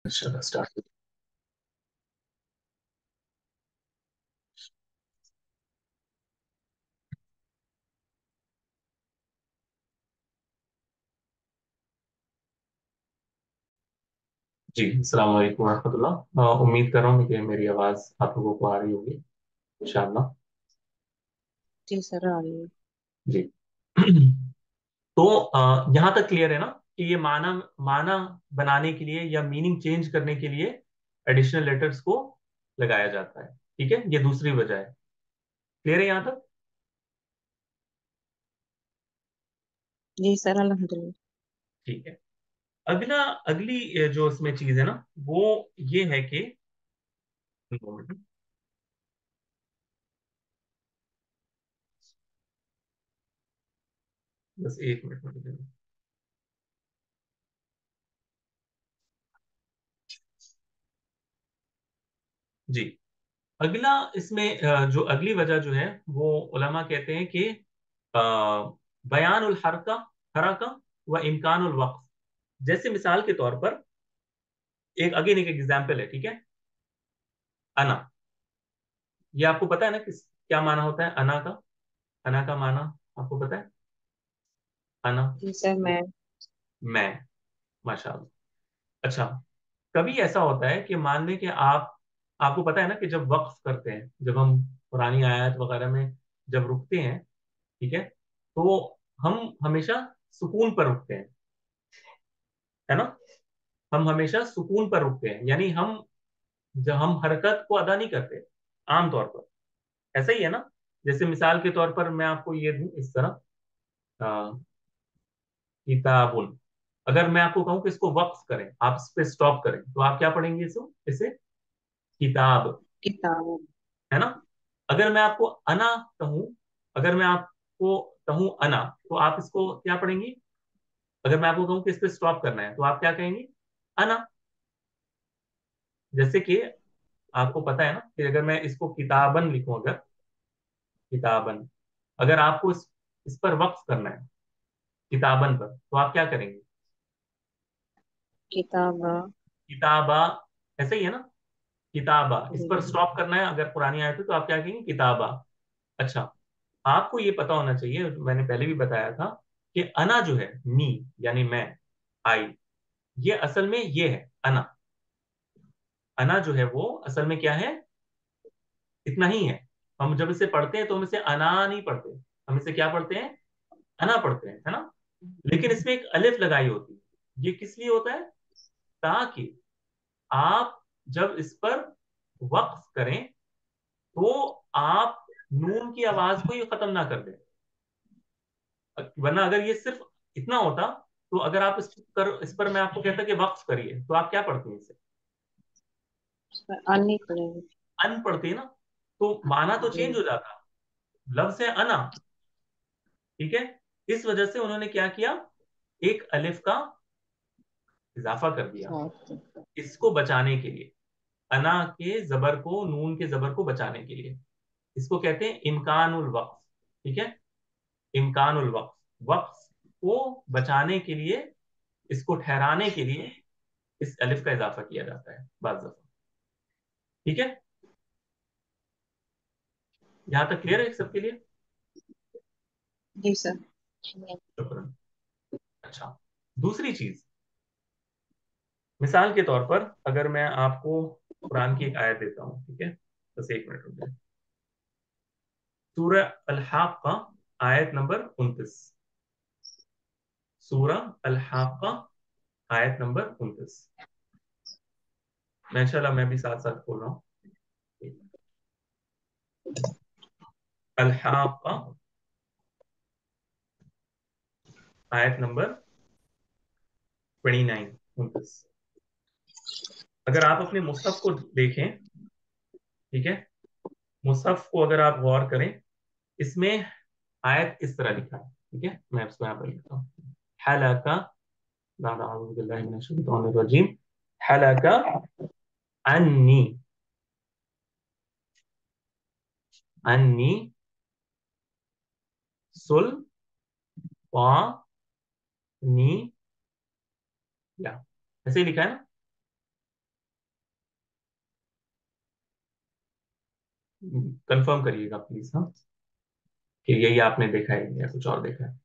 चलो स्टार्ट। जी अस्सलाम वालेकुम रहमतुल्लाह। उम्मीद कर रहा हूँ कि मेरी आवाज़ आप लोगों को आ रही होगी इंशाअल्लाह। जी सर आ रही है। जी। तो यहाँ तक क्लियर है ना कि ये माना माना बनाने के लिए या मीनिंग चेंज करने के लिए एडिशनल लेटर्स को लगाया जाता है। ठीक है, ये दूसरी वजह है। क्लियर है यहाँ तक? जी सर अल्हम्दुलिल्लाह। ठीक है। अगला अगली जो इसमें चीज है ना, वो ये है कि बस एक मिनट में। जी। अगला इसमें जो अगली वजह जो है वो उलमा कहते हैं कि अ, बयान उल हरका हरका व इम्कान उल वक्फ। जैसे मिसाल के तौर पर एक अगेन एक एग्जाम्पल है। ठीक है। अना, ये आपको पता है ना किस क्या माना होता है अना का? अना का माना आपको पता है? अना, जी सर मैं मैं, माशाअल्लाह। अच्छा, कभी ऐसा होता है कि मान लें कि आप आपको पता है ना कि जब वक्फ करते हैं, जब हम पुरानी आयत वगैरह में जब रुकते हैं, ठीक है, तो हम हमेशा सुकून पर रुकते हैं, है ना? हम हमेशा सुकून पर रुकते हैं, यानी हम जब हम हरकत को अदा नहीं करते आमतौर पर। ऐसा ही है ना? जैसे मिसाल के तौर पर मैं आपको ये दूं इस तरह, अ, किताबुन। अगर मैं आपको कहूं कि इसको वक्फ करें, आप इस पे स्टॉप करें, तो आप क्या पढ़ेंगे इसको? इसे किताब, किताब। है ना? अगर मैं आपको अना कहूं, अगर मैं आपको कहूं अना, तो आप इसको क्या पढ़ेंगे? अगर मैं आपको कहूं कि इस पे स्टॉप करना है, तो आप क्या कहेंगे? अना। जैसे कि आपको पता है ना कि अगर मैं इसको किताबन लिखूं, अगर किताबन, अगर आपको इस पर वक्फ करना है किताबन पर, तो आप क्या करेंगे? किताब। किताबा, ऐसा ही है ना? किताबा, इस जी पर जी। स्टॉप करना है अगर पुरानी आयत है, तो आप क्या कहेंगे? किताबा। अच्छा, आपको ये पता होना चाहिए, मैंने पहले भी बताया था कि अना जो है, मी यानी मैं, आई, ये असल में ये है अना। अना जो है वो असल में क्या है? इतना ही है। हम जब इसे पढ़ते हैं तो हम इसे अना नहीं पढ़ते, हम इसे क्या पढ़ते हैं? अना पढ़ते हैं, है ना? लेकिन इसमें एक अलिफ लगाई होती है। ये किस लिए होता है? ताकि आप जब इस पर वक्फ करें, तो आप नून की आवाज को ये खत्म ना कर दें। वरना अगर ये सिर्फ इतना होता, तो अगर आप इस पर मैं आपको कहता कि वक्फ करिए, तो आप क्या पढ़ते हैं? इसे सर अन्य पढ़ेंगे। अन पढ़ते हैं ना, तो माना तो जी। चेंज हो जाता। लफ्ज है अना, ठीक है। इस वजह से उन्होंने क्या किया, एक अलिफ का इजाफा कर दिया, साथ। इसको बचाने के लिए। अना के जबर को, नून के जबर को बचाने के लिए। इसको कहते हैं इम्कान उल वक्फ। ठीक है, इम्कान उल वक्फ। वक्फ को बचाने के लिए, इसको ठहराने के लिए इस अलिफ का इजाफा किया जाता है बाज दफा। ठीक है, यहां तक क्लियर है सबके लिए? जी सर। शुक्रिया। अच्छा, दूसरी चीज, मिसाल के तौर पर अगर मैं आपको कुरान की एक आयत देता हूं, ठीक है, बस एक मिनट रुक जाए। सूरह अल हाक्का, आयत नंबर 29। सूरह अल हाक्का, आयत नंबर 29। मैं इंशाल्लाह मैं भी साथ साथ खोल रहा हूँ। अल हाक्का, आयत नंबर 29, 29। अगर आप अपने मुसहफ को देखें, ठीक है, मुसहफ को अगर आप गौर करें, इसमें आयत इस तरह लिखा है। ठीक है, मैं इसको यहाँ पर लिखता हूँ। हलका, रजीम, हलका अन्नी, अन्नी सुल नी, या ऐसे ही लिखा है ना? कंफर्म करिएगा प्लीज, हाँ, कि यही आपने देखा है या कुछ और देखा है।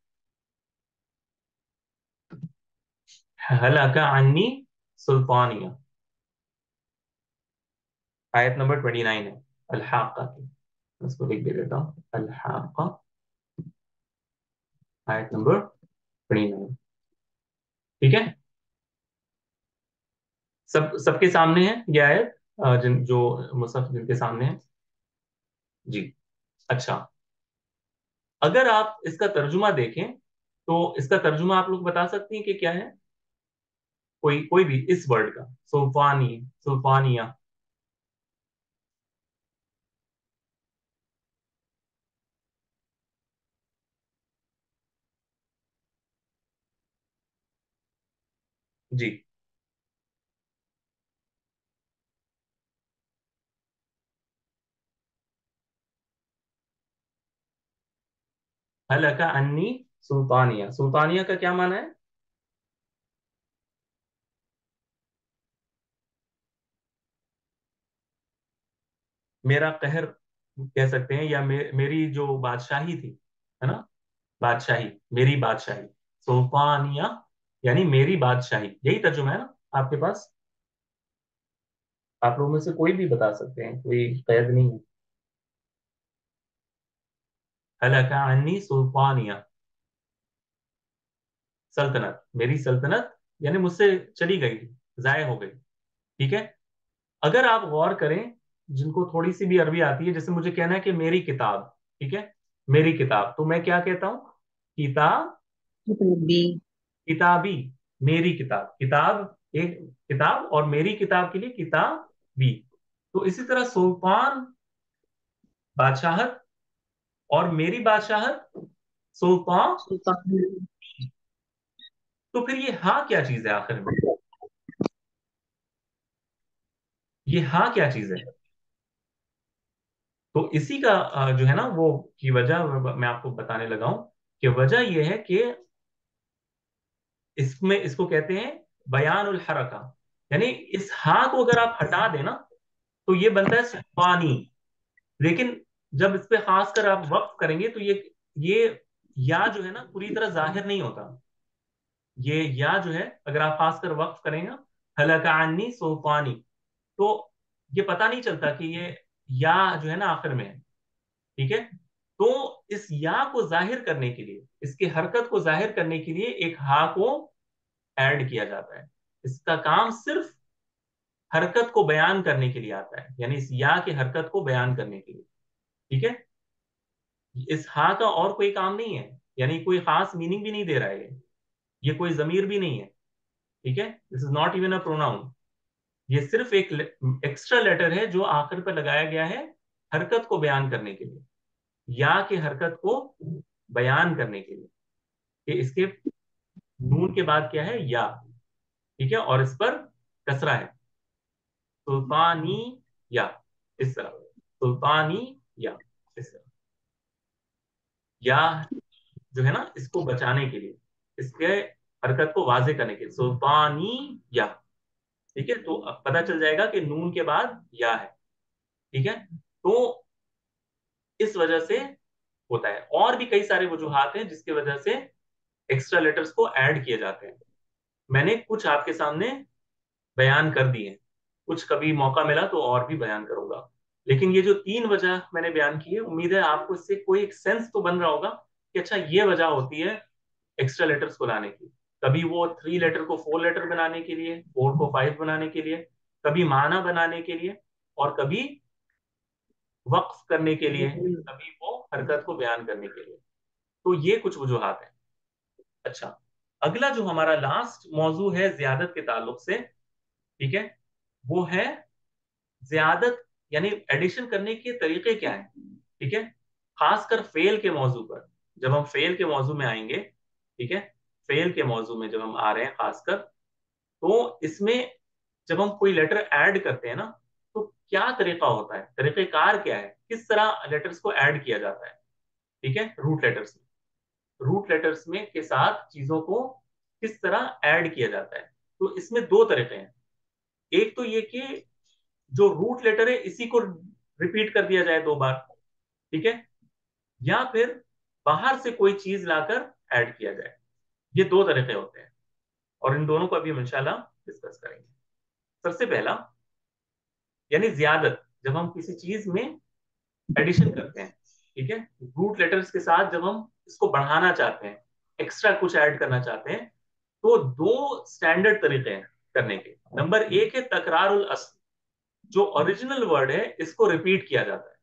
हलाका अन्नी सुल्तानिया, आयत नंबर 29 है अल-हाक़ा की। मैं इसको लिख दे देता हूँ, अल-हाक़ा, आयत नंबर 29। ठीक है, सबके सामने है ये आयत, जिन जो मुसहफ जिनके सामने है। जी। अच्छा, अगर आप इसका तर्जुमा देखें तो इसका तर्जुमा आप लोग बता सकती हैं कि क्या है? कोई कोई भी इस वर्ड का, सुल्तानी, सुल्तानिया। जी। हलका अन्नी सुल्तानिया, सुल्तानिया का क्या माना है? मेरा कहर कह सकते हैं, या मेरी जो बादशाही थी, है ना, बादशाही, मेरी बादशाही, सुल्तानिया यानी मेरी बादशाही, यही तर्जुमा है ना आपके पास? आप लोगों में से कोई भी बता सकते हैं, कोई कैद नहीं है। हलका अन्नी सुल्तानिया, सल्तनत, मेरी सल्तनत यानी मुझसे चली गई, जाया हो गई। ठीक है, अगर आप गौर करें, जिनको थोड़ी सी भी अरबी आती है, जैसे मुझे कहना है कि मेरी किताब, ठीक है, मेरी किताब, तो मैं क्या कहता हूं? किताब, बी। किताबी, मेरी किताब, किताब एक किताब, और मेरी किताब के लिए किताबी। तो इसी तरह सुल्तान बादशाहत, और मेरी बादशाहत सुल्तान। सुल्तान। तो फिर ये हाँ क्या चीज है आखिर में? ये हाँ क्या चीज है? तो इसी का जो है ना वो की वजह मैं आपको बताने लगा हूं, कि वजह यह है कि इसमें इसको कहते हैं बयान उल हरका, यानी इस हाँ को अगर आप हटा देना तो ये बनता है सुल्तानी। लेकिन जब इस पे खास कर आप वक्फ करेंगे तो ये या जो है ना पूरी तरह जाहिर नहीं होता। ये या जो है, अगर आप खास कर वक्फ करेंगे हलकानी सुल्तानी, तो ये पता नहीं चलता कि ये या जो है ना आखिर में है। ठीक है, तो इस या को जाहिर करने के लिए, इसके हरकत को जाहिर करने के लिए एक हा को ऐड किया जाता है। इसका काम सिर्फ हरकत को बयान करने के लिए आता है, यानी इस या के हरकत को बयान करने के लिए। ठीक है, इस हा का और कोई काम नहीं है, यानी कोई खास मीनिंग भी नहीं दे रहा है ये कोई जमीर भी नहीं है। ठीक है, this is not even a pronoun. ये सिर्फ एक एक्स्ट्रा लेटर है जो आखिर पर लगाया गया है हरकत को बयान करने के लिए, या के हरकत को बयान करने के लिए, कि इसके नून के बाद क्या है? या। ठीक है, और इस पर कसरा है, सुल्तानी या, इस तरह, सुल्तानी या, इस तरह, या जो है ना इसको बचाने के लिए, इसके हरकत को वाजे करने के लिए, सुल्तानी या। ठीक है, तो अब पता चल जाएगा कि नून के बाद या है। ठीक है, तो इस वजह से होता है, और भी कई सारे वजूहात हैं जिसकी वजह से एक्स्ट्रा लेटर्स को ऐड किए जाते हैं। मैंने कुछ आपके सामने बयान कर दिए, कुछ कभी मौका मिला तो और भी बयान करूंगा। लेकिन ये जो तीन वजह मैंने बयान की है, उम्मीद है आपको इससे कोई एक सेंस तो बन रहा होगा कि अच्छा ये वजह होती है एक्स्ट्रा लेटर्स को लाने की। कभी वो 3 लेटर को 4 लेटर बनाने के लिए, 4 को 5 बनाने के लिए, कभी माना बनाने के लिए, और कभी वक्फ करने के लिए, कभी वो हरकत को बयान करने के लिए। तो ये कुछ वजूहात हैं। अच्छा, अगला जो हमारा लास्ट मौजू है ज्यादत के ताल्लुक से, ठीक है, वो है ज्यादत, यानी एडिशन करने के तरीके क्या है। ठीक है, खासकर फेल के मौजू पर, जब हम फेल के मौजू में आएंगे, ठीक है, फेल के मौजू में जब हम आ रहे हैं खासकर, तो इसमें जब हम कोई लेटर ऐड करते हैं ना, तो क्या तरीका होता है, तरीकेकार क्या है, किस तरह लेटर्स को ऐड किया जाता है? ठीक है, रूट लेटर्स में के साथ चीजों को किस तरह ऐड किया जाता है? तो इसमें दो तरीके हैं। एक तो ये कि जो रूट लेटर है इसी को रिपीट कर दिया जाए 2 बार, ठीक है, या फिर बाहर से कोई चीज लाकर ऐड किया जाए। ये 2 तरीके होते हैं, और इन दोनों को अभी हम इंशाल्लाह डिस्कस करेंगे। सबसे पहला, यानी ज्यादत, जब हम किसी चीज में एडिशन करते हैं, ठीक है, रूट लेटर्स के साथ जब हम इसको बढ़ाना चाहते हैं, एक्स्ट्रा कुछ ऐड करना चाहते हैं, तो 2 स्टैंडर्ड तरीके हैं करने के। नंबर 1 है तकरारुल अस्ल, जो ओरिजिनल वर्ड है इसको रिपीट किया जाता है।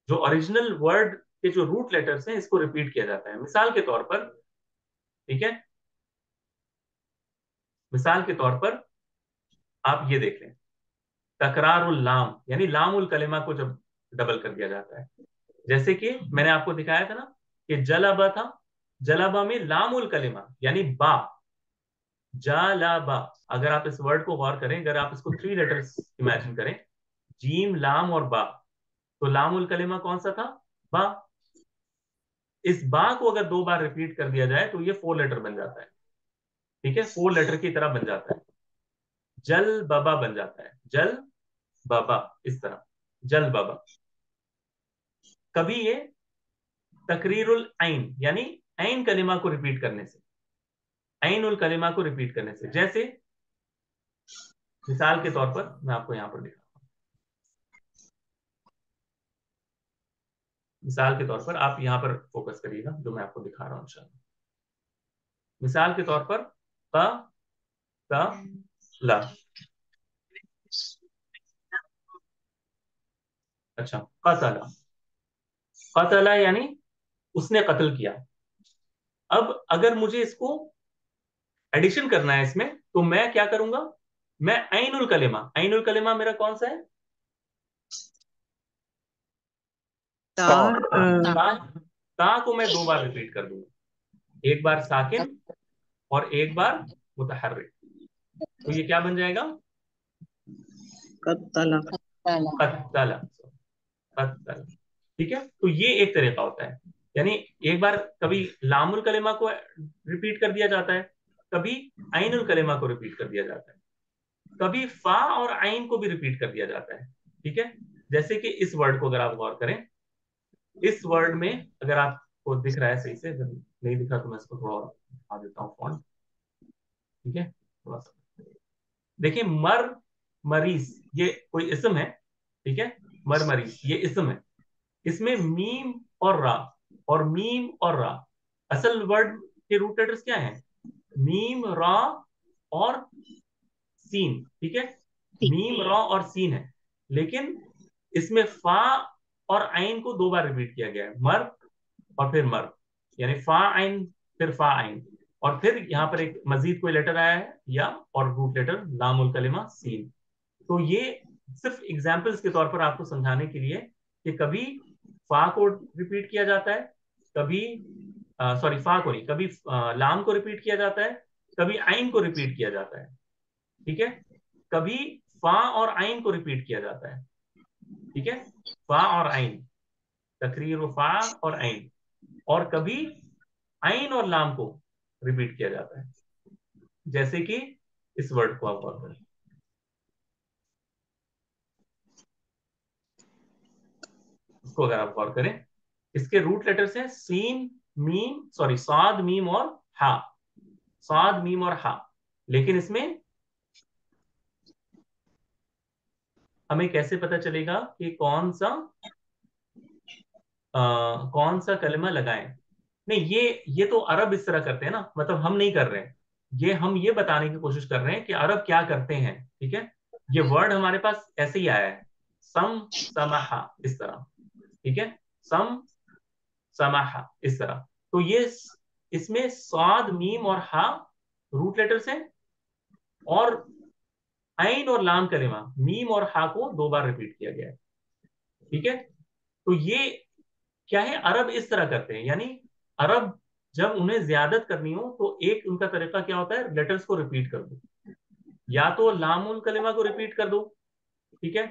जो ओरिजिनल वर्ड के जो रूट लेटर्स हैं इसको रिपीट किया जाता है। मिसाल के तौर पर, ठीक है, मिसाल के तौर पर आप ये देख लें, तकरारुल लाम, यानी लामुल कलिमा को जब डबल कर दिया जाता है, जैसे कि मैंने आपको दिखाया था ना कि जलाबा था, जलाबा में लामुल कलिमा यानी बा, जालाबा। अगर आप इस वर्ड को गौर करें, अगर आप इसको 3 लेटर्स इमेजिन करें, जीम लाम और बा, तो लामुल कलिमा कौन सा था? बा। इस बा को अगर 2 बार रिपीट कर दिया जाए तो ये 4 लेटर बन जाता है, ठीक है, 4 लेटर की तरह बन जाता है। जल बाबा बन जाता है, जल बाबा, इस तरह, जल बाबा। कभी ये तकरीरुल आइन, यानी आइन कलिमा को रिपीट करने से, आइन उल कलिमा को रिपीट करने से, जैसे मिसाल के तौर पर मैं आपको यहां पर दिखा, मिसाल के तौर पर आप यहां पर फोकस करिएगा जो मैं आपको दिखा रहा हूं इंशाल्लाह। मिसाल के तौर पर क, क, ला। अच्छा, कतला, कतला यानी उसने कत्ल किया। अब अगर मुझे इसको एडिशन करना है इसमें, तो मैं क्या करूंगा? मैं आइनुल कलिमा, आइनुल कलिमा मेरा कौन सा है? ता ता, ता को मैं 2 बार रिपीट कर दूंगा, एक बार साकिन और एक बार मुतहर्रिक। तो ये क्या बन जाएगा? कत्तला। कत्तला, कत्तला, ठीक है। तो ये एक तरीका होता है, यानी एक बार कभी लामुल कलिमा को रिपीट कर दिया जाता है, कभी आइनुल कलिमा को रिपीट कर दिया जाता है, कभी फा और आइन को भी रिपीट कर दिया जाता है, ठीक है। जैसे कि इस वर्ड को अगर आप गौर करें, इस वर्ड में अगर आपको दिख रहा है सही से, अगर नहीं दिख रहा तो मैं इसको थोड़ा और दिखा देता हूँ फॉन्ट, ठीक है, थोड़ा सा देखिए, मर मरीज, ये कोई इसम है, ठीक है, मर मरीज ये इसम है। इसमें मीम और रा, और मीम और रा, असल वर्ड के रूट लेटर्स क्या हैं? मीम, रा और सीन, ठीक है, मीम, रा और सीन है। लेकिन इसमें फा और आइन को 2 बार रिपीट किया गया है, मर और फिर मर, यानी फा आइन, फिर फा आइन, और फिर यहां पर एक मजीद कोई लेटर आया है या, और रूट लेटर लामुल कलिमा सीन। तो ये सिर्फ एग्जाम्पल्स के तौर पर आपको समझाने के लिए कि कभी फा को रिपीट किया जाता है, कभी सॉरी फा को नहीं, कभी लाम को रिपीट किया जाता है, कभी आइन को रिपीट किया जाता है, ठीक है, कभी फा और आइन को रिपीट किया जाता है, ठीक है, फा और आइन, तकरीर फा और आइन, और कभी आइन और लाम को रिपीट किया जाता है, जैसे कि इस वर्ड को आप गौर करें, इसको अगर आप गौर करें, इसके रूट लेटर्स हैं सीन, मीम, सॉरी साद, मीम और हा, साद, मीम और हा। लेकिन इसमें हमें कैसे पता चलेगा कि कौन सा कलमा लगाएं? नहीं, ये तो अरब इस तरह करते हैं ना, मतलब हम नहीं कर रहे हैं, ये हम ये बताने की कोशिश कर रहे हैं कि अरब क्या करते हैं, ठीक है। ये वर्ड हमारे पास ऐसे ही आया है, सम, समाहा, इस तरह, ठीक है, सम, समाहा, इस तरह। तो ये इसमें साद, मीम और हा रूट लेटर्स हैं, और आइन और लाम कलिमा मीम और हा को 2 बार रिपीट किया गया है, ठीक है। तो ये क्या है, अरब इस तरह करते हैं, यानी अरब जब उन्हें ज्यादत करनी हो तो एक उनका तरीका क्या होता है, लेटर्स को रिपीट कर दो, या तो लामुल कलिमा को रिपीट कर दो, ठीक है,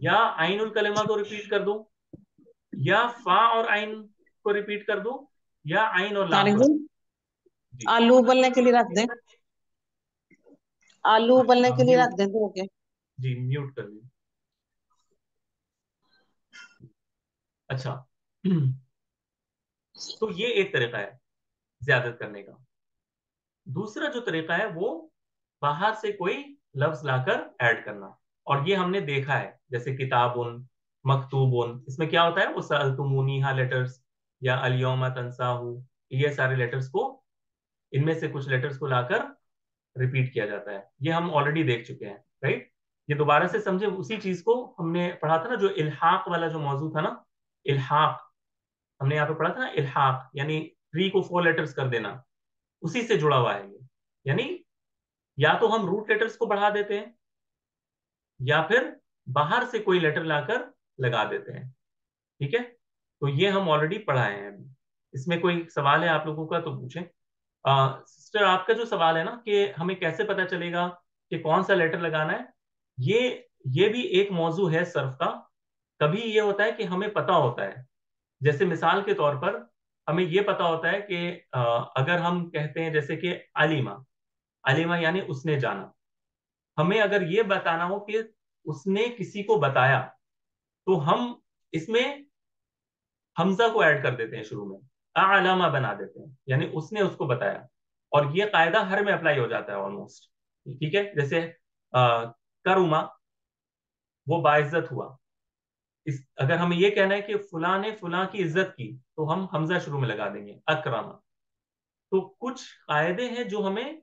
या आइनुल कलिमा को रिपीट कर दो, या फा और आइन को रिपीट कर दो, या आइन और लाम तारिक को जी, रिपीट। जी, आलू उबलने के लिए रख दें, आलू उबलने के लिए रख म्यूट, दें धो के। जी म्यूट कर दी। अच्छा। तो ये एक तरीका है ज्यादत करने का। दूसरा जो तरीका है वो बाहर से कोई लफ्ज लाकर ऐड करना। और ये हमने देखा है, जैसे किताबुन, मकतूबुन, इसमें क्या होता है, वो सअलतुमूनीहा लेटर्स या अल-यौमा तंसाहू, ये सारे लेटर्स को, इनमें से कुछ लेटर्स को लाकर रिपीट किया जाता है। ये हम ऑलरेडी देख चुके हैं, राइट। ये दोबारा से समझे, उसी चीज को हमने पढ़ा था ना, जो इल्हाक वाला जो मौजू था ना, इल्हाक, हमने यहाँ पे पढ़ा था ना, इल्हाक यानी थ्री को फोर लेटर्स कर देना, उसी से जुड़ा हुआ है ये। यानी या तो हम रूट लेटर्स को बढ़ा देते हैं, या फिर बाहर से कोई लेटर लाकर लगा देते हैं। ठीक है, तो ये हम ऑलरेडी पढ़ाए हैं अभी। इसमें कोई सवाल है आप लोगों का तो पूछें। सिस्टर, आपका जो सवाल है ना कि हमें कैसे पता चलेगा कि कौन सा लेटर लगाना है, ये ये भी एक मौजू है सर्फ का। कभी ये होता है कि हमें पता होता है, जैसे मिसाल के तौर पर हमें ये पता होता है कि अगर हम कहते हैं जैसे कि अलीमा, अलीमा यानी उसने जाना, हमें अगर ये बताना हो कि उसने किसी को बताया, तो हम इसमें हमजा को ऐड कर देते हैं शुरू में, आलामा बना देते हैं, यानी उसने उसको बताया। और ये कायदा हर में अप्लाई हो जाता है ऑलमोस्ट। ठीक है, जैसे करुमा, वो बाइज्जत हुआ। इस अगर हमें ये कहना है कि फलां ने फलां की इज्जत की, तो हम हमजा शुरू में लगा देंगे, अकरमा। तो कुछ कायदे हैं जो हमें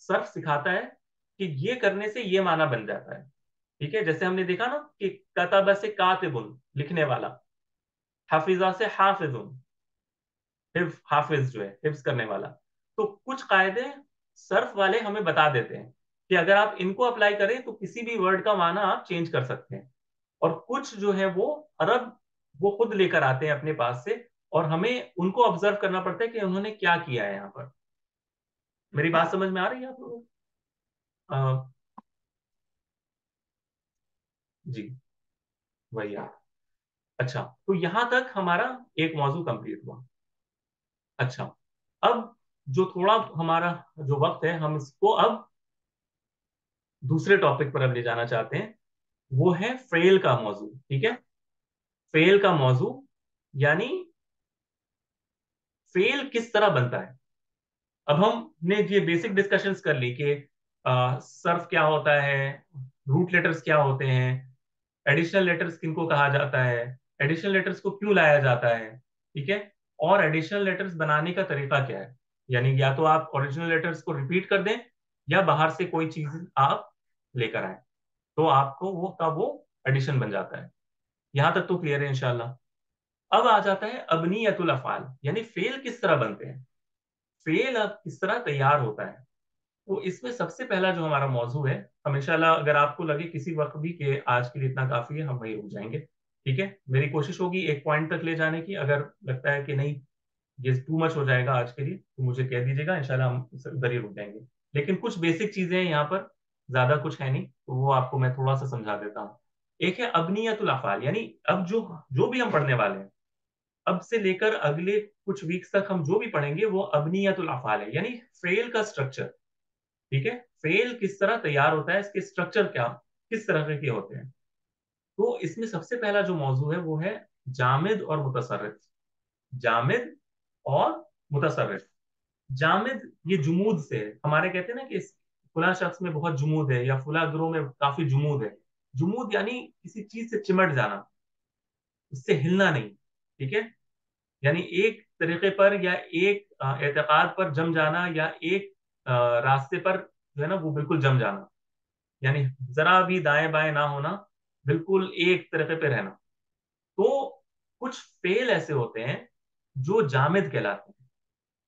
सर्फ सिखाता है कि ये करने से ये माना बन जाता है। ठीक है, जैसे हमने देखा ना कि कतबा से कातिबुन, लिखने वाला, हाफिजा से हाफिजुन, हिफ्ज, हाफिज जो है हिफ्ज करने वाला। तो कुछ कायदे सर्फ वाले हमें बता देते हैं कि अगर आप इनको अप्लाई करें तो किसी भी वर्ड का माना आप चेंज कर सकते हैं। और कुछ जो है वो अरब, वो खुद लेकर आते हैं अपने पास से, और हमें उनको ऑब्जर्व करना पड़ता है कि उन्होंने क्या किया है यहाँ पर। मेरी बात समझ में आ रही है आप लोगों को? जी, वही है। अच्छा, तो यहां तक हमारा एक मौजू कंप्लीट हुआ। अच्छा, अब जो थोड़ा हमारा जो वक्त है, हम इसको अब दूसरे टॉपिक पर अब ले जाना चाहते हैं। वो है फेल का मौजू। ठीक है, फेल का मौजू, यानी फेल किस तरह बनता है। अब हमने ये बेसिक डिस्कशंस कर ली कि सर्फ क्या होता है, रूट लेटर्स क्या होते हैं, एडिशनल लेटर्स किनको कहा जाता है, एडिशनल लेटर्स को क्यों लाया जाता है। ठीक है, और एडिशनल लेटर्स बनाने का तरीका क्या है, यानी या तो आप ओरिजिनल लेटर्स को रिपीट कर दें, या बाहर से कोई चीज आप लेकर आए, तो आपको वो एडिशन बन जाता है। यहां तक तो क्लियर है इंशाल्लाह। अब आ जाता है अबनियतुल अफाल, यानी फेल किस तरह बनते हैं, फेल अब किस तरह तैयार होता है। तो इसमें सबसे पहला जो हमारा मौजू है, हम इंशाल्लाह, अगर आपको लगे किसी वक्त भी कि आज के लिए इतना काफी है, हम वहीं रुक जाएंगे। ठीक है, मेरी कोशिश होगी एक पॉइंट तक ले जाने की। अगर लगता है कि नहीं, ये टू मच हो जाएगा आज के लिए, तो मुझे कह दीजिएगा, इंशाल्लाह हम उधर ही रुक जाएंगे। लेकिन कुछ बेसिक चीजें हैं यहाँ पर, ज्यादा कुछ है नहीं, तो वो आपको मैं थोड़ा सा समझा देता हूँ। एक है अबनियतुल अफाल, यानी अब जो जो भी हम पढ़ने वाले हैं, अब से लेकर अगले कुछ वीक्स तक हम जो भी पढ़ेंगे वो अबनियतुल अफाल है, यानी फेल का स्ट्रक्चर। ठीक है, फेल किस तरह तैयार होता है, इसके स्ट्रक्चर क्या, किस तरह के होते हैं। तो इसमें सबसे पहला जो मौजू है वो है जामिद और मुतसर्रिफ। जामिद और मुतसर्रिफ। जामिद, ये जुमूद से है। हमारे कहते हैं ना कि फुला शख्स में बहुत जुमूद है, या फुला ग्रोह में काफी जुमूद है। जुमूद यानी किसी चीज से चिमट जाना, उससे हिलना नहीं। ठीक है, यानी एक तरीके पर या एक एतकाद पर जम जाना, या एक रास्ते पर जो है ना वो बिल्कुल जम जाना, यानी जरा भी दाएं बाएं ना होना, बिल्कुल एक तरीके पे रहना। तो कुछ फेल ऐसे होते हैं जो जामिद कहलाते हैं।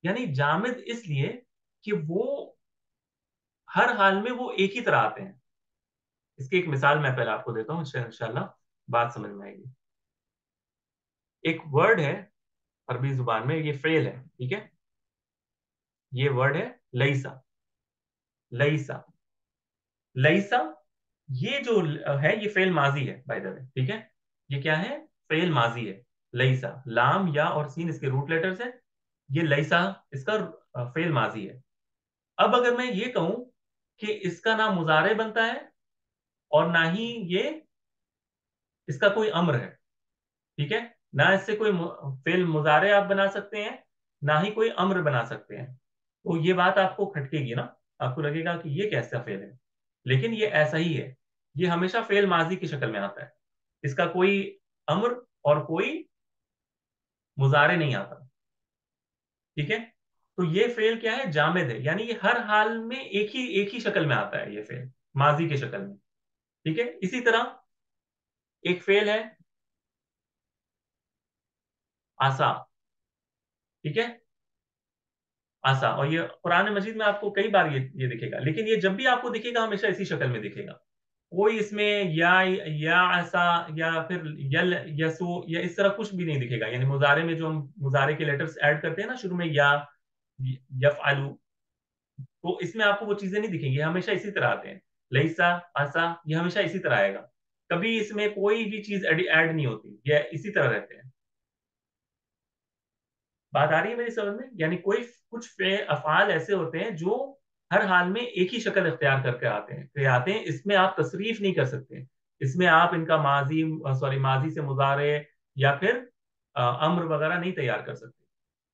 यानी जामिद इसलिए कि वो हर हाल में वो एक ही तरह आते हैं। इसकी एक मिसाल मैं पहले आपको देता हूँ, इंशाल्लाह बात समझ में आएगी। एक वर्ड है अरबी जुबान में, ये फेल है। ठीक है, ये वर्ड है लईसा। लईसा, लईसा, ये जो है ये फेल माजी है बाय द वे। ठीक है, ये क्या है, फेल माजी है। लईसा, लाम या और सीन इसके रूट लेटर्स है। ये लईसा इसका फेल माजी है। अब अगर मैं ये कहूं कि इसका ना मुजारे बनता है, और ना ही ये इसका कोई अम्र है। ठीक है, ना इससे कोई फेल मुजारे आप बना सकते हैं, ना ही कोई अम्र बना सकते हैं। तो ये बात आपको खटकेगी ना, आपको लगेगा कि ये कैसा फेल है, लेकिन ये ऐसा ही है। ये हमेशा फेल माजी की शक्ल में आता है, इसका कोई अम्र और कोई मुजारे नहीं आता। ठीक है। तो ये फेल क्या है, जामिद है, यानी ये हर हाल में एक ही शक्ल में आता है, ये फेल माजी की शक्ल में। ठीक है। इसी तरह एक फेल है आसा। ठीक है। आसा, और ये कुरान मजीद में आपको कई बार ये दिखेगा, लेकिन ये जब भी आपको दिखेगा हमेशा इसी शक्ल में दिखेगा। कोई इसमें या आसा या फिर यल यसो या इस तरह कुछ भी नहीं दिखेगा। यानी मुजारे में जो हम मुजारे के लेटर्स ऐड करते हैं ना शुरू में, या यफअलु, तो इसमें आपको वो चीजें नहीं दिखेंगी, हमेशा इसी तरह आते हैं। लईसा, आसा, ये हमेशा इसी तरह आएगा। कभी इसमें कोई भी चीज ऐड नहीं होती, ये इसी तरह रहते हैं। बात आ रही है मेरी समझ में? यानी कोई कुछ अफआल ऐसे होते हैं जो हर हाल में एक ही शक्ल इख्तियार करके आते हैं, इसमें आप तसरीफ नहीं कर सकते। इसमें आप इनका माजी, सॉरी, माजी से मुजारे या फिर अम्र वगैरह नहीं तैयार कर सकते।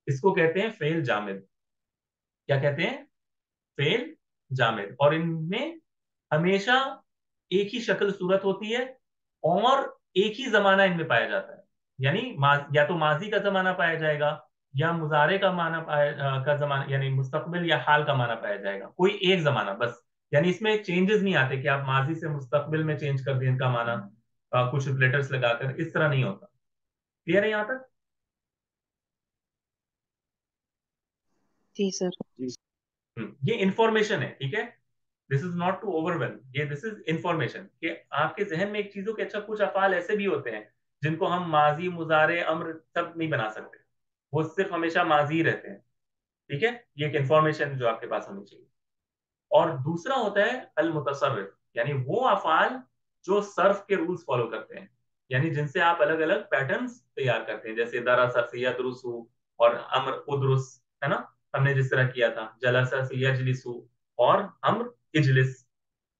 इसको कहते हैं फेल जामिद। क्या कहते हैं? फेल जामिद। और इनमें हमेशा एक ही शक्ल सूरत होती है, और एक ही जमाना इनमें पाया जाता है। यानी या तो माजी का जमाना पाया जाएगा, या मुजारे का का जमाना, यानी मुस्तकबिल या हाल का माना पाया जाएगा, कोई एक जमाना बस। यानी इसमें चेंजेस नहीं आते कि आप माजी से मुस्तकबिल में चेंज कर दिए इनका माना, कुछ लेटर्स लगाकर, इस तरह नहीं होता। क्लियर है यहां तक? जी सर। ये इंफॉर्मेशन है, ठीक है। This is not to overwhelm, ये दिस इज इंफॉर्मेशन कि आपके जहन में एक चीजों के अच्छा कुछ अफाल ऐसे भी होते हैं जिनको हम माजी मुजारे अम्र सब नहीं बना सकते, वो सिर्फ हमेशा माजी ही रहते हैं। ठीक है। ये एक इंफॉर्मेशन जो आपके पास होनी चाहिए। और दूसरा होता है अल मुतसर्रिफ, यानी वो अफाल जो सर्फ के रूल्स फॉलो करते हैं, यानी जिनसे आप अलग अलग पैटर्न्स तैयार करते हैं, जैसे दरअसल से यदरुसु और अम्र उदरुस, है ना। हमने जिस तरह किया था, जलसा से यजलिसु और अम्र इजलिस।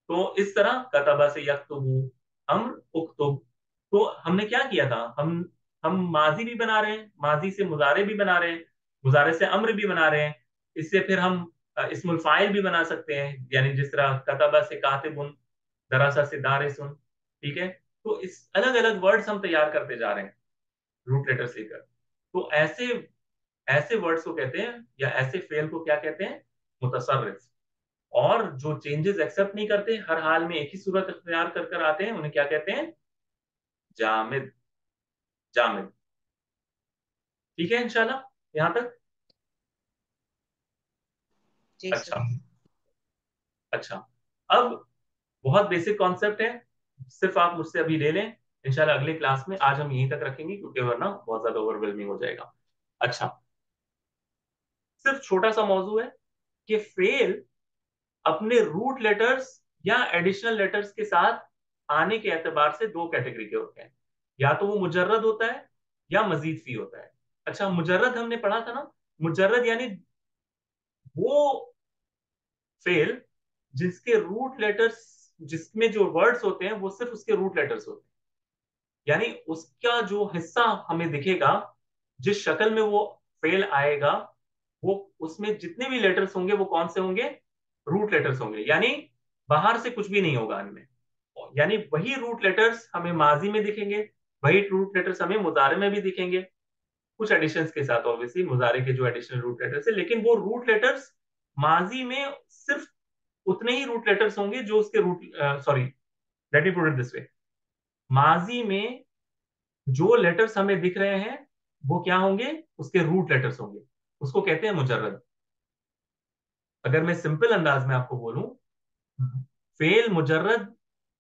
तो इस तरह कतबा से यक्तुबु, अम्र उक्तुब। तो हमने क्या किया था, हम माजी भी बना रहे हैं, माजी से मुजारे भी बना रहे हैं, मुजारे से अम्र भी बना रहे हैं। इससे फिर हम इस्मुल फाइल भी बना सकते हैं, यानी जिस तरह कतबा से कातिबुन, दरासा से दारिसुन। ठीक है। तो इस अलग अलग वर्ड्स हम तैयार करते जा रहे हैं, रूट लेटर से लेकर। तो ऐसे ऐसे वर्ड्स को कहते हैं, या ऐसे फेल को क्या कहते हैं, मुतसर्रिफ। और जो चेंजेस एक्सेप्ट नहीं करते, हर हाल में एक ही सूरत इख्तियार कर कर आते हैं, उन्हें क्या कहते हैं, जामिद। जामिद। ठीक है इंशाल्लाह यहां तक? जी सर। अच्छा। अच्छा। अब बहुत बेसिक कॉन्सेप्ट है, सिर्फ आप मुझसे अभी ले लें। इंशाल्लाह अगले क्लास में आज हम यहीं तक रखेंगे, क्योंकि वरना बहुत ज्यादा ओवरवेलमिंग हो जाएगा। अच्छा। सिर्फ छोटा सा मौजू है कि फेल अपने रूट लेटर्स या एडिशनल लेटर्स के साथ आने के एतबार से दो कैटेगरी के होते हैं। या तो वो मुजर्रद होता है, या मजीद फी होता है। अच्छा, मुजर्रद हमने पढ़ा था ना। मुजर्रद यानी वो फेल जिसके रूट लेटर्स, जिसमें जो वर्ड्स होते हैं वो सिर्फ उसके रूट लेटर्स होते हैं। यानी उसका जो हिस्सा हमें दिखेगा, जिस शक्ल में वो फेल आएगा, वो उसमें जितने भी लेटर्स होंगे वो कौन से होंगे, रूट लेटर्स होंगे। यानी बाहर से कुछ भी नहीं होगा इनमें। यानी वही रूट लेटर्स हमें माजी में दिखेंगे, वही रूट लेटर्स हमें मुजारे में भी दिखेंगे, कुछ एडिशंस के साथ, ऑब्वियसली मुजारे के जो एडिशनल रूट लेटर्स है, लेकिन वो रूट लेटर्स माजी में सिर्फ उतने ही रूट लेटर्स होंगे जो उसके root, sorry, let me put it this way. माजी में जो लेटर्स हमें दिख रहे हैं वो क्या होंगे, उसके रूट लेटर्स होंगे। उसको कहते हैं मुजर्रद। अगर मैं सिंपल अंदाज में आपको बोलूं, फेल मुजर्रद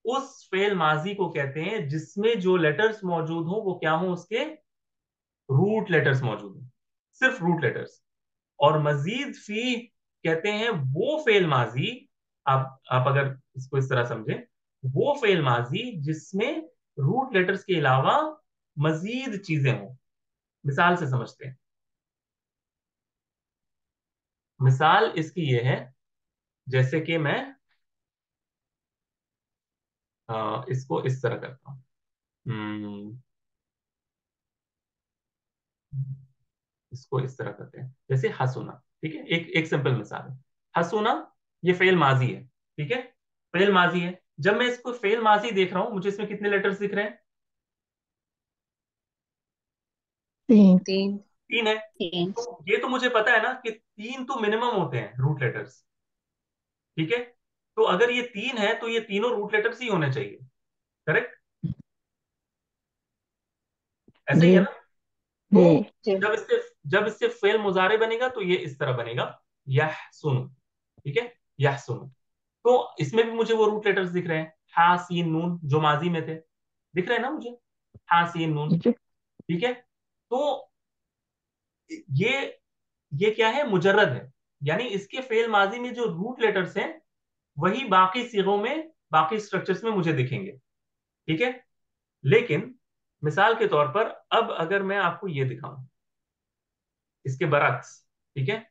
उस फेल माजी को कहते हैं जिसमें जो लेटर्स मौजूद हो वो क्या हो, उसके रूट लेटर्स मौजूद हो, सिर्फ रूट लेटर्स। और मजीद फी कहते हैं वो फेल माजी, आप अगर इसको इस तरह समझें, वो फेल माजी जिसमें रूट लेटर्स के अलावा मजीद चीजें हों। मिसाल से समझते हैं। मिसाल इसकी ये है, जैसे कि मैं इसको इस तरह करता हूं। इसको इस तरह करते हैं, जैसे हसुना। ठीक है, एक एक सिंपल मिसाल है। हसुना, ये फेल माजी है। ठीक है, फेल माजी है। जब मैं इसको फेल माजी देख रहा हूं, मुझे इसमें कितने लेटर्स दिख रहे हैं? तीन। तीन। तीन है। तीन। तो ये तो मुझे पता है ना कि तीन तो मिनिमम होते हैं रूट लेटर्स। ठीक है, तो अगर ये तीन है तो ये तीनों रूट लेटर्स ही होने चाहिए। करेक्ट? ऐसा ही जी है ना? जी। तो जी। जब इससे फेल मुजारे बनेगा तो ये इस तरह बनेगा, यह सुनो। ठीक है, यह सुनो। तो इसमें भी मुझे वो रूट लेटर्स दिख रहे हैं, हा सीन नून, जो माजी में थे, दिख रहे हैं ना मुझे, हा सीन नून। जी ठीक है, तो ये ये क्या है, मुजर्रद है। यानी इसके फेल माजी में जो रूट लेटर्स हैं वही बाकी सिगों में, बाकी स्ट्रक्चर्स में मुझे दिखेंगे। ठीक है, लेकिन मिसाल के तौर पर अब अगर मैं आपको ये दिखाऊं इसके बरक्स, ठीक है,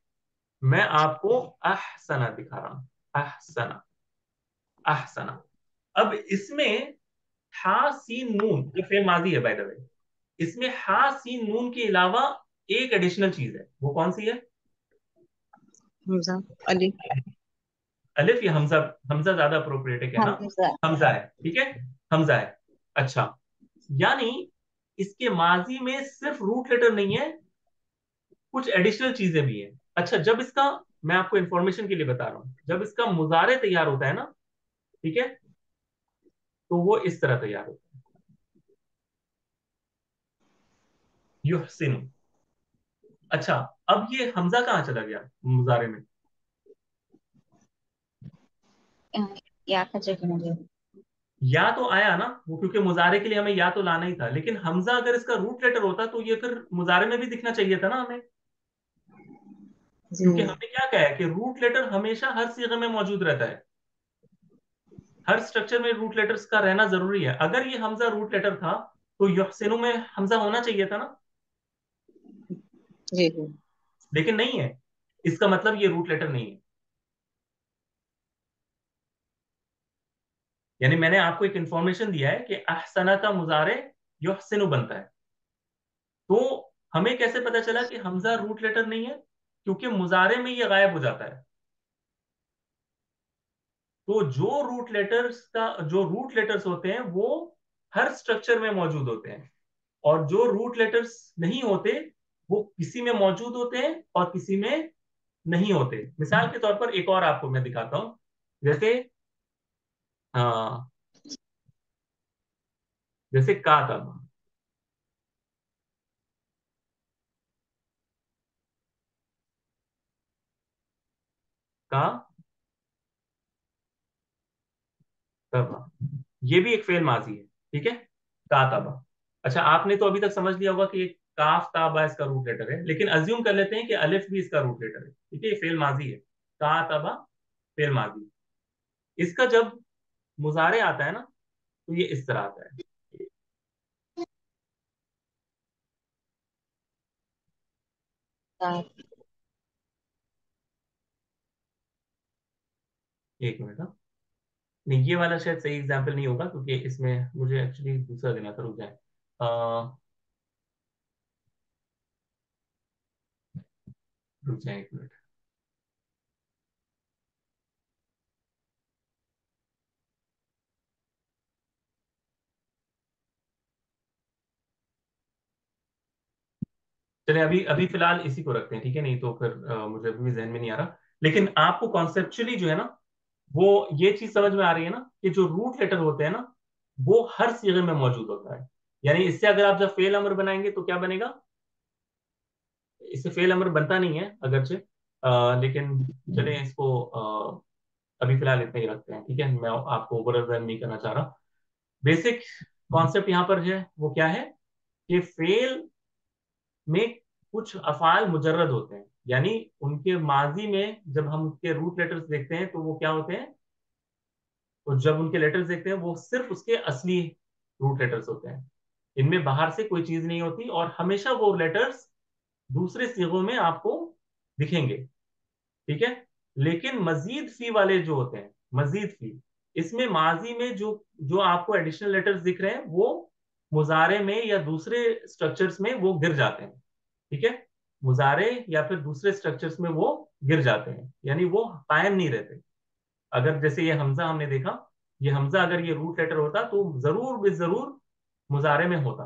मैं आपको अहसना दिखा रहा हूं, अहसना, अहसना। अब इसमें हा सीन नून, ये फेल माजी है बाय द वे, इसमें हा सीन नून के अलावा एक एडिशनल चीज है, वो कौन सी है? हमजा। अली। अलिफ या हमजा? हमजा ज्यादा अप्रोप्रिएट है कहना। हमजा। हमजा है, ठीक है, हमजा है। अच्छा, यानी इसके माजी में सिर्फ रूट लेटर नहीं है, कुछ एडिशनल चीजें भी हैं। अच्छा, जब इसका, मैं आपको इंफॉर्मेशन के लिए बता रहा हूं, जब इसका मुजारे तैयार होता है ना, ठीक है, तो वो इस तरह तैयार होता है, युहसिनु। अच्छा, अब ये हमजा कहाँ चला गया मुजारे में? या का जगह मुझे। या तो आया ना वो, क्योंकि मुजारे के लिए हमें या तो लाना ही था, लेकिन हमजा अगर इसका रूट लेटर होता तो ये फिर मुजारे में भी दिखना चाहिए था ना हमें। जी। क्योंकि हमने क्या कहा है कि रूट लेटर हमेशा हर सीगे में मौजूद रहता है, हर स्ट्रक्चर में रूट लेटर्स का रहना जरूरी है। अगर ये हमजा रूट लेटर था तो युहसिनु में हमजा होना चाहिए था ना, जी जी। लेकिन नहीं है। इसका मतलब ये रूट लेटर नहीं है। यानी मैंने आपको एक इंफॉर्मेशन दिया है कि अहसना का मुजारे युहसिनु बनता है। तो हमें कैसे पता चला कि हमजा रूट लेटर नहीं है? क्योंकि मुजारे में ये गायब हो जाता है। तो जो रूट लेटर्स होते हैं वो हर स्ट्रक्चर में मौजूद होते हैं, और जो रूट लेटर्स नहीं होते वो किसी में मौजूद होते हैं और किसी में नहीं होते। मिसाल के तौर पर एक और आपको मैं दिखाता हूं, जैसे आ, जैसे कातब, का तबा, ये भी एक फेल माजी है। ठीक है, कातबा। अच्छा, आपने तो अभी तक समझ लिया होगा कि काफ ताबा इसका रूट लेटर है, लेकिन अज्यूम कर लेते हैं कि अलिफ भी इसका रूट लेटर है। ठीक है, ये फेल माजी है, कातबा फेल माजी। इसका जब मुजारे आता है ना तो ये इस तरह आता है। सात। एक मिनट, हाँ। नहीं, ये वाला शायद सही एग्जाम्पल नहीं होगा, क्योंकि इसमें मुझे एक्चुअली दूसरा देना था। रुक जाए, रुक जाए एक मिनट। चले, अभी अभी फिलहाल इसी को रखते हैं, ठीक है, नहीं तो फिर मुझे अभी भी जहन में नहीं आ रहा। लेकिन आपको कॉन्सेप्चुअली जो है ना, वो ये चीज समझ में आ रही है ना कि जो रूट लेटर होते हैं ना वो हर सीगे में मौजूद होता है। यानी इससे अगर आप जब फेल अमर बनाएंगे तो क्या बनेगा? इससे फेल अमर बनता नहीं है अगरचे, लेकिन चले इसको अभी फिलहाल इतना ही रखते हैं। ठीक है, मैं आपको ओवरवेलम नहीं करना चाह रहा। बेसिक कॉन्सेप्ट यहाँ पर है वो क्या है कि फेल में कुछ अफाल मुजर्रद होते हैं, यानी उनके माजी में जब हम उसके रूट लेटर्स देखते हैं तो वो क्या होते हैं, तो जब उनके लेटर्स देखते हैं वो सिर्फ उसके असली रूट लेटर्स होते हैं, इनमें बाहर से कोई चीज नहीं होती, और हमेशा वो लेटर्स दूसरे सीगों में आपको दिखेंगे। ठीक है, लेकिन मजीद फी वाले जो होते हैं, मजीद फी, इसमें माजी में जो जो आपको एडिशनल लेटर्स दिख रहे हैं वो मुजारे में या दूसरे स्ट्रक्चर्स में वो गिर जाते हैं। ठीक है, मुजारे या फिर दूसरे स्ट्रक्चर्स में वो गिर जाते हैं, यानी वो कायम नहीं रहते। अगर जैसे ये हमजा हमने देखा, ये हमजा अगर ये रूट लेटर होता तो जरूर भी जरूर मुजारे में होता,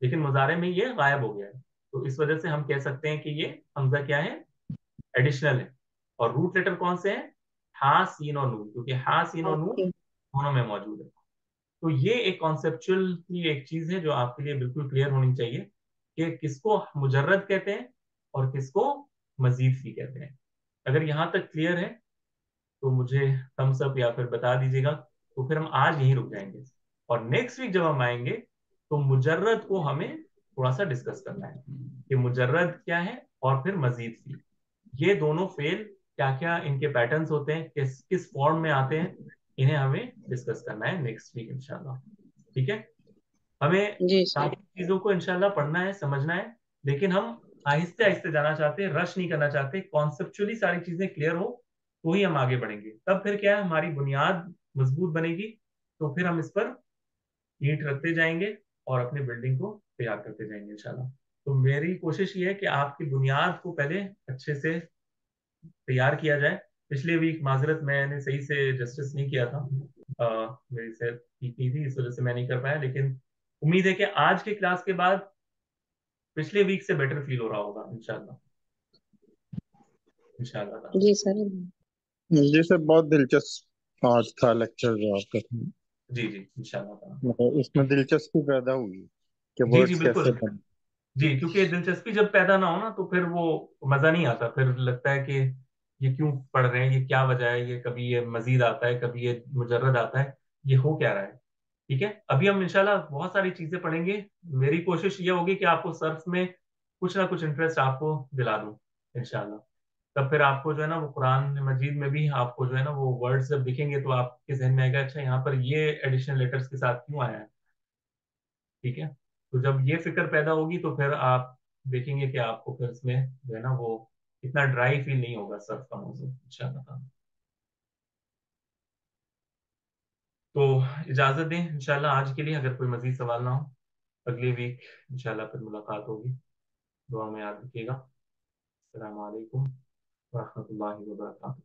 लेकिन मुजारे में ये गायब हो गया है। तो इस वजह से हम कह सकते हैं कि ये हमजा क्या है, एडिशनल है। और रूट लेटर कौन से हैं, हा सीन और नून, क्योंकि हा सीन और नून ओके। दोनों में मौजूद है। तो ये एक कॉन्सेप्चुअल की एक चीज है जो आपके लिए बिल्कुल क्लियर होनी चाहिए कि किसको मुजर्रद कहते हैं और किसको मजीद फी कहते हैं। अगर यहां तक क्लियर है तो मुझे थम्स अप या फिर बता दीजिएगा, तो फिर हम आज यहीं रुक जाएंगे। और नेक्स्ट वीक जब हम आएंगे तो मुजर्रद को हमें थोड़ा सा डिस्कस करना है कि मुजर्रद क्या है और फिर मजीद फी, ये दोनों फेल क्या क्या इनके पैटर्न्स होते हैं, किस किस फॉर्म में आते हैं, इन्हें हमें डिस्कस करना है नेक्स्ट वीक इंशाल्लाह। ठीक है। हमें जी सर। काफी चीजों को इंशाल्लाह पढ़ना है, समझना है, लेकिन हम आहिस्ते आहिस्ते जाना चाहते हैं, रश नहीं करना चाहते, कॉन्सेप्चुअली सारी चीजें क्लियर हो तो ही हम आगे बढ़ेंगे। तब फिर क्या है, हमारी बुनियाद मजबूत बनेगी, तो फिर हम इस पर ईंट रखते जाएंगे और अपनी बिल्डिंग को तैयार करते जाएंगे इंशाल्लाह। तो मेरी कोशिश ये है कि आपकी बुनियाद को पहले अच्छे से तैयार किया जाए। पिछले वीक माजरत मैंने सही से जस्टिस नहीं किया था, मेरी सेहत ठीक नहीं थी, इस वजह से मैं नहीं कर पाया, लेकिन उम्मीद है कि आज के क्लास के बाद पिछले वीक से बेटर फील हो रहा होगा इंशाल्लाह। इंशाल्लाह ताला। जी सर। जी सर, बहुत दिलचस्प आज था लेक्चर जो आपका था। जी जी इंशाल्लाह ताला। मतलब इसमें दिलचस्पी पैदा हुई कि जी जी वर्ड्स बिल्कुल। कैसे बने। जी, क्योंकि दिलचस्पी जब पैदा ना हो ना तो फिर वो मजा नहीं आता, फिर लगता है कि ये क्यों पढ़ रहे हैं, ये क्या वजह है, ये कभी ये मजीद आता है, कभी ये मुजर्रद आता है, ये हो क्या रहा है। ठीक है, अभी हम इंशाल्लाह बहुत सारी चीजें पढ़ेंगे। मेरी कोशिश ये होगी कि आपको सर्फ में कुछ ना कुछ इंटरेस्ट आपको दिला दूं इंशाल्लाह। तब फिर आपको जो है ना वो कुरान मजीद में भी आपको जो है ना वो वर्ड्स जब दिखेंगे तो आपके जहन में आएगा, अच्छा यहाँ पर ये एडिशनल लेटर्स के साथ क्यों आया है। ठीक है। तो जब ये फिक्र पैदा होगी तो फिर आप देखेंगे कि आपको फिर इसमें जो है ना वो इतना ड्राई फील नहीं होगा सर्फ का मौजूद इंशाल्लाह। तो इजाजत दें इंशाल्लाह आज के लिए, अगर कोई मजीद सवाल ना हो अगले वीक इंशाल्लाह फिर मुलाकात होगी। दुआ में याद रखिएगा। अस्सलाम वालेकुम वरहमतुल्लाहि वबरकातुहू।